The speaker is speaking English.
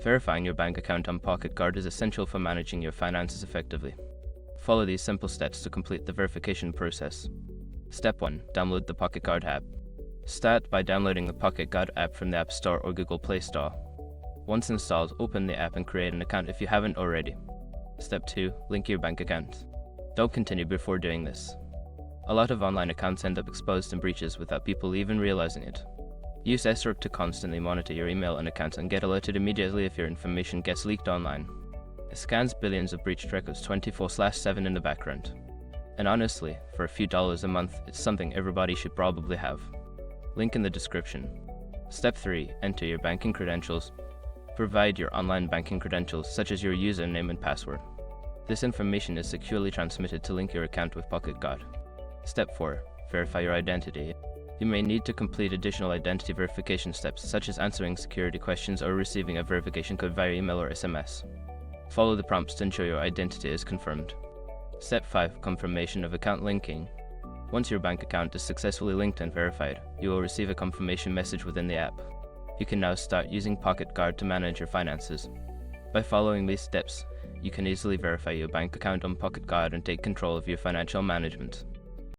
Verifying your bank account on PocketGuard is essential for managing your finances effectively. Follow these simple steps to complete the verification process. Step 1. Download the PocketGuard app. Start by downloading the PocketGuard app from the App Store or Google Play Store. Once installed, open the app and create an account if you haven't already. Step 2. Link your bank account. Don't continue before doing this. A lot of online accounts end up exposed in breaches without people even realizing it. Use SROC to constantly monitor your email and accounts and get alerted immediately if your information gets leaked online. It scans billions of breached records 24/7 in the background. And honestly, for a few dollars a month, it's something everybody should probably have. Link in the description. Step 3. Enter your banking credentials. Provide your online banking credentials, such as your username and password. This information is securely transmitted to link your account with PocketGuard. Step 4. Verify your identity. You may need to complete additional identity verification steps, such as answering security questions or receiving a verification code via email or SMS. Follow the prompts to ensure your identity is confirmed. Step 5. Confirmation of account linking. Once your bank account is successfully linked and verified, you will receive a confirmation message within the app. You can now start using PocketGuard to manage your finances. By following these steps, you can easily verify your bank account on PocketGuard and take control of your financial management.